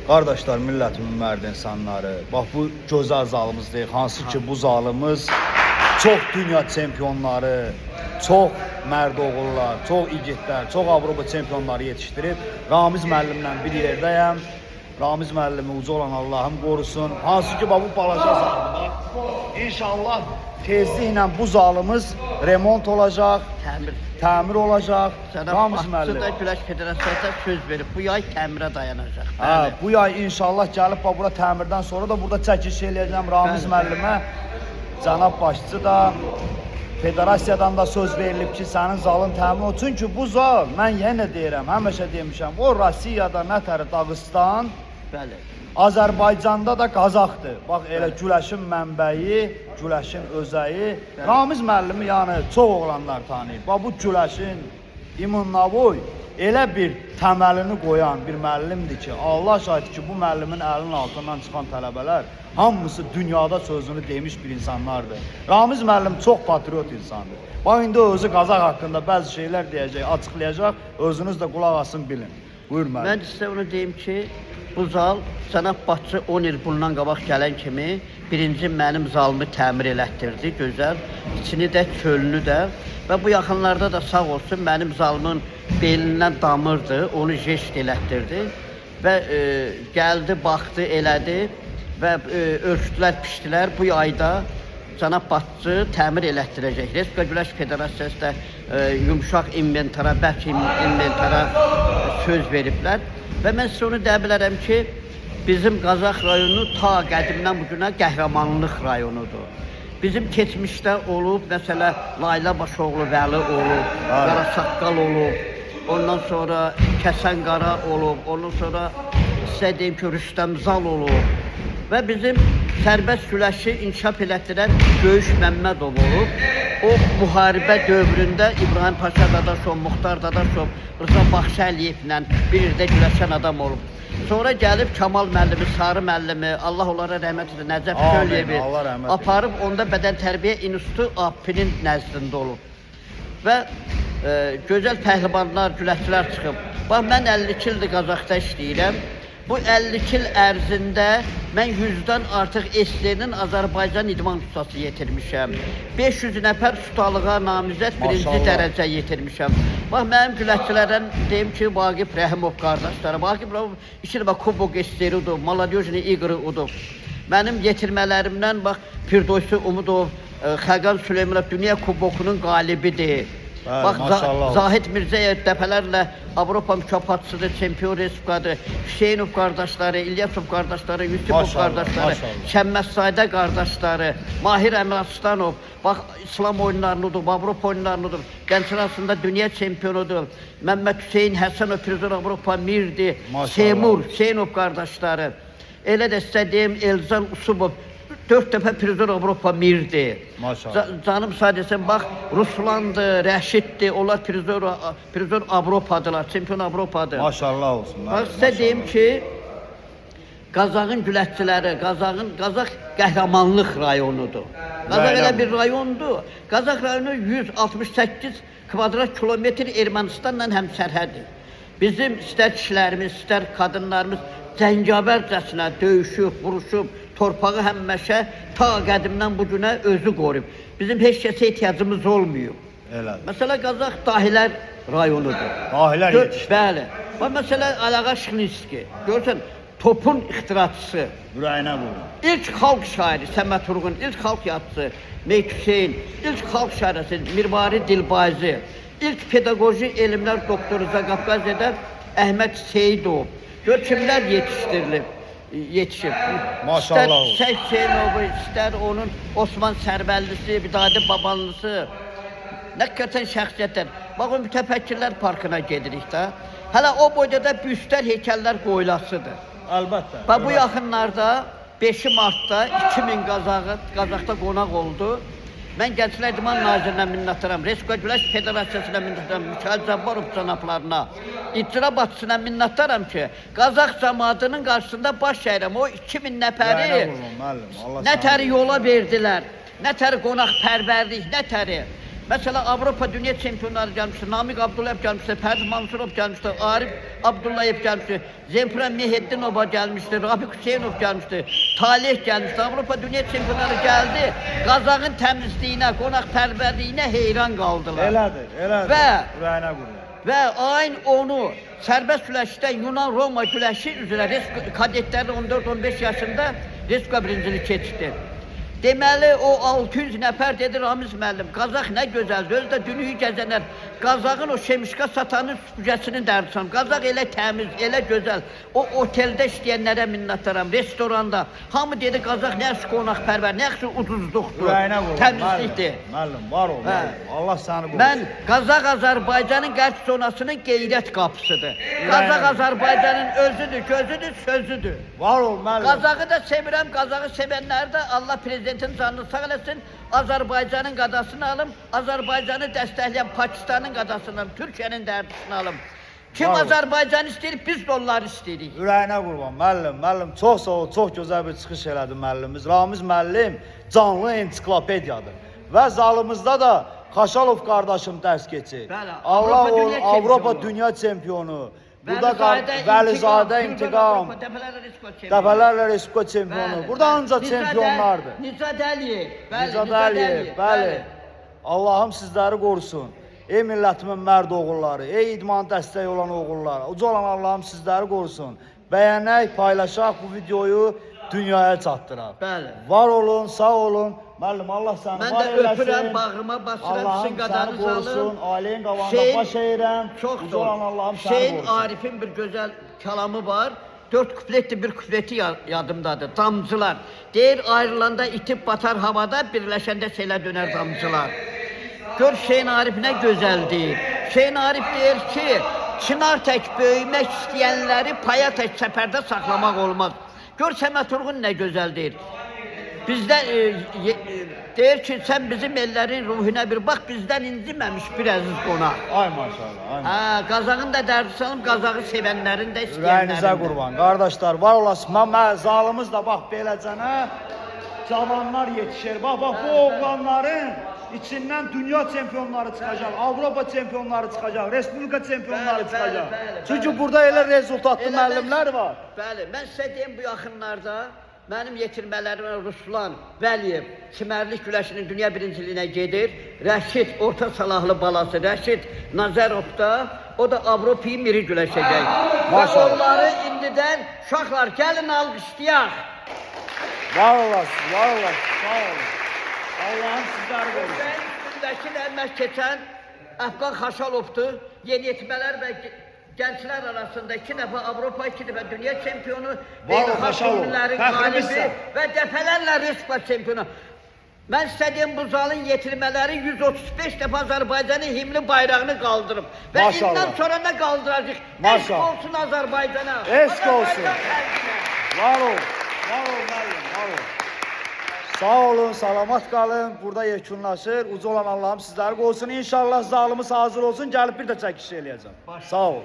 Qardaşlar, millətimin mərd insanları, bax bu gözəl zalımızdayıq. Hansı ki bu zalımız çox dünya çempionları, çox mərd oğullar, çox igidlər, çox Avropa çempionları yetişdirib. Ramiz müəllimlə bir yerdəyəm. Ramiz müəllimi uca olan Allahım qorusun. Hansı ki bu balaca zalımdır. İnşallah tezliklə bu zalımız remont olacaq, təmir olacaq. Ramiz müəllim da Güləş Federasiyasına söz verib, bu yay təmirə dayanacaq. Bu yay inşallah gəlib bura təmirdən sonra da burada çəkiş eləyəcəm Ramiz müəllimə. Cənab başçı da federasiyadan da söz verilib ki, sənin zalın təmin olsun. Çünki bu zal, mən yenə deyirəm, həmişə demişəm, o Rusiyada nətəri Dağıstan, Bəli. Azərbaycanda da Qazaxdır. Bax elə Güləşin mənbəyi, Güləşin özəyi, Ramiz müəllimi yəni çox oğlanlar tanıyır. Bax bu Güləşin İmannavoy elə bir təməlini qoyan bir müəllimdir ki, Allah şahid ki, bu müəllimin əlinin altından çıxan tələbələr hamısı dünyada sözünü demiş bir insanlardır. Ramiz müəllim çox patriot insandır. Bax indi özü Qazax haqqında bəzi şeylər deyəcək, açıqlayacaq, özünüz də qulaq asın bilin. Buyur müəllim. Mən sizə onu deyim ki, bu zal cənab başçı 10 il bundan qabaq gələn kimi birinci mənim zalımı təmir elətdirdi, gözəl. İçini də, çölünü də və bu yaxınlarda da sağ olsun mənim zalımın belindən damırdı, onu jest elətdirdi və gəldi, baxdı, elədi və ölçdülər, pişdilər. Bu ayda cənab başçı təmir elətdirəcək. Respublika Güləş Federasiyası da yumşaq inventara, bərk inventara söz veriblər. Və mən sizə onu deyə bilərəm ki, bizim Qazax rayonu ta qədimdən bu günə qəhrəmanlıq rayonudur. Bizim keçmişdə olub, məsələ Layla Başoğlu Vəli olub, Qarasaqqal olub, ondan sonra Kəsən Qara olub, ondan sonra sizə deyim ki, Rüstəm Zal olub və bizim sərbəst güləşi inkişaf elətdirən Göyüş Məmmədov olub. O müharibə dövründə İbrahim Paşa Dadaşov, Muxtar Dadaşov, Rıza Baxşəliyevlə bir yerdə güləşən adam olub. Sonra gəlib Kamal müəllimi, Sarı müəllimi, Allah onlara rəhmət edir, Nəcəf Şölyevi aparıb onda Bədən Tərbiyə İnstitutu AP-nin nəzdində olub. Və gözəl pəhlivanlar, güləşçilər çıxıb. Bax, mən 52 ildir Qazaxda işləyirəm. Bu 52 il ərzində mən 100-dən artıq SSR-nin Azərbaycan idman ustası yetirmişəm. 500 nəfər ustalığa namizəd birinci dərəcə yetirmişəm. Bax, mənim güləşçilərdən deyim ki, Vaqif Rəhimov qardaşları. Vaqif Rəhimov 2 dəfə Kubok SSR udub, Maladyojni İqri udub. Mənim yetirmələrimdən bax, Firdovsi Umudov, Xəqan Süleymanov Dünya Kubokunun qalibidir. Bax, Zahid Mirzəyev dəfələrlə Avropa mükafatçıdır, çempion respublikadır. Hüseynov qardaşları, İlyasov qardaşları, Yusifov qardaşları, Şəmməssayda qardaşları, Mahir Əmrastanov, bax, İslam oyunlarını udub, Avropa oyunlarını udub, gənclər arasında dünya çempionudur. Məmməd Hüseyin Həsənov, Prizor Avropa Mirdi, Seymur, Hüseynov qardaşları. Elə də sizə deyim, Elzan Usubov, 4 dəfə Prizor Avropa Mirdi. Canım sadəcə bax, Ruslandır, Rəşiddir, onlar Prizor Avropadılar, çempion Avropadır. Maşallah olsun. Bax, sizə deyim ki, Qazaxın güləşçiləri, Qazax qəhrəmanlıq rayonudur. Qazax elə bir rayondur. Qazax rayonu 168 kvadrat kilometr Ermənistanla həmsərhəddir. Bizim istər kişilərimiz, istər qadınlarımız cəngavərcəsinə döyüşüb, vuruşub, torpağı həmməşə ta qədimdən bu günə özü qoruyub. Bizim heç kəsə ehtiyacımız olmuyor. Elədir. Məsələ Qazax dahilər rayonudur. Dahilər yetişdir. Bəli. Bax, məsələ Alağa Şıxlinski. Görürsən, topun ixtiraçısı. Ürəyinə vurun. İlk xalq şairi Səməd Turğun, ilk xalq yazısı Meyt Hüseyin, ilk xalq şairəsi Mirvari Dilbazi, ilk pedaqoji elmlər doktoru Zaqafqaziyadə Əhməd Seyidov. Gör kimlər yetişdirilib. Yetişib. Maşallah olsun. İstər Hüseynovu, istər onun Osman Sərbəllisi, Vidadi Babanlısı. Nə qəsən şəxsiyyətlər. Bax, o mütəfəkkirlər parkına gedirik də. Hələ o boyda da büstlər, heykəllər qoyulasıdır. Əlbəttə. Bax, bu yaxınlarda 5 martda 2000 Qazaxda qonaq oldu. Mən Gənclər İdman Nazirinə minnətdaram, Respublika Güləş Federasiyasına minnətdaram, Mikail Cabbarov cənablarına, icra başçısına minnətdaram ki, Qazax cəmaatının qarşısında baş əyirəm. O 2000 nəfəri nətəri yola verdilər, nətəri qonaq pərvərlik, nətəri. Mesela Avrupa Dünya Çempionları gelmişti. Namik Abdullayev gelmişti. Ferdi Mansurov gelmişti. Arif Abdullayev gelmişti. Zemfira Meheddinova gelmişti. Rafik Hüseyinov gelmişti. Talih gelmişti. Avrupa Dünya Çempionları geldi. Qazağın təmizliyinə, qonaqpərvərliyinə heyran qaldılar. Elədir. Və- Ürəyinə qurban. Və ayın 10-u sərbəst güləşdə Yunan-Roma güləşi üzrə kadetləri 14-15 yaşında Respublika birinciliyi keçdi. Deməli o 600 nəfər dedi Ramiz müəllim, Qazaq nə gözəldir, özü də dünyayı gəzənlər. Qazağın o şemişka satanın süpürgəsini dərdisən. Qazaq elə təmiz, elə gözəl. O oteldə işləyənlərə minnətdaram, restoranda. Hamı dedi Qazaq nə yaxşı qonaqpərvər, nə yaxşı ucuzluqdur, Ürəyinə qurban. təmizlikdir. Müəllim, var ol. Hə. Allah səni qorusun. Mən Qazaq Azərbaycanın qərb zonasının qeyrət qapısıdır. Qazaq Azərbaycanın özüdür, gözüdür, sözüdür. Var ol müəllim. Qazağı da sevirəm, Qazağı sevənlər də Allah prezidentin canını sağ eləsin. Azərbaycanın qadasını alım, Azərbaycanı dəstəkləyən Pakistanın qadasını alım, Türkiyənin dərdisini alım. Kim Bravo. Azərbaycan istəyir, biz də onları istəyirik. Ürəyinə qurban müəllim, çox sağ ol, çox gözəl bir çıxış elədi müəllimimiz. Ramiz müəllim canlı ensiklopediyadır. Və zalımızda da Xaşalov qardaşım dərs keçir. Bəli, Allah Avropa ol, dünya Avropa çempionu. dünya çempionu. Burada Vəlizadə Vəlizadə intiqam. Dəfələrlə Respublika çempionu. Dəfələrlə Respublika çempionu. Bəli, Burada bəli. ancaq çempionlardır. Nizad Əliyev, bəli, Nizad Əliyev, bəli. Allahım sizləri qorusun. Ey millətimin mərd oğulları, ey idman dəstəyi olan oğullar. Uca olan Allahım sizləri qorusun. Bəyənək, paylaşaq bu videoyu dünyaya çatdıraq. Bəli. Var olun, sağ olun. Müəllim, Allah səni Mən var də eləsin. öpürəm, bağrıma basıram, Allahım sizin səni qadanızı qorusun, alım. ailəyin qabağında Şeyin- baş eğirəm. Çox Uca olan Allahım səni Şeyin qorusun. Arif'in bir gözəl kəlamı var. 4 kupletli bir kupleti yadımdadır. Damcılar. Deyir ayrılanda itib batar havada, birləşəndə selə dönər damcılar. Gör Şeyin Arif nə gözəl deyir. Şeyin Arif deyir ki, çınar tək böyümək istəyənləri paya tək səpərdə saxlamaq olmaz. Gör Səməd Turğun nə gözəl deyir. Bizdən deyir ki, sən bizim ellərin ruhuna bir bax, bizdən inciməmiş bir əziz qonaq. Ay maşallah, ay maşallah. Ha, Qazağın da dərdi salım, Qazağı sevənlərin də Ürəyinizə istəyənlərin də. qurban. Qardaşlar, var olasın. Mən zalımız da bax beləcənə cavanlar yetişir. Bax bu oğlanların içindən dünya çempionları çıxacaq, Avropa çempionları çıxacaq, Respublika çempionları Bəli, çıxacaq. bəli, Çünki bəli. burada elə rezultatlı Elə müəllimlər var. Bəli, mən sizə deyim bu yaxınlarda mənim yetirmələrimə Ruslan Vəliyev çimərlik güləşinin dünya birinciliyinə gedir. Rəşid, orta salahlı balası Rəşid Nazərov da, o da Avropayı miri güləşəcək. Və Maşallah. onları indidən uşaqlar gəlin alqışlayaq. Var olasın, var olasın. Sağ olun. Allah'ım sizləri qorusun. Hüseyin üstündəki də əmək keçən Əfqan Xaşalovdur. Yeniyetmələr və gənclər arasında 2 dəfə Avropa, 2 dəfə dünya çempionu, Xaşalov, beynəlxalq fəxrimizsən. qalibi və dəfələrlə Respublika çempionu. Mən istədiyim bu zalın yetirmələri 135 dəfə Azərbaycanın himni bayrağını qaldırıb. Və Maşallah. indən sonra da qaldıracaq. Eşq Maşallah. olsun Azərbaycana. Eşq olsun. Azərbaycan xalqına. Var ol, var ol müəllim, var ol. Sağ olun, salamat qalın. Burada yekunlaşır. Uca olan Allah'ım sizləri qorusun. İnşallah zalımız hazır olsun. Gəlib bir də çəkiş eləyəcəm. Sağ ol.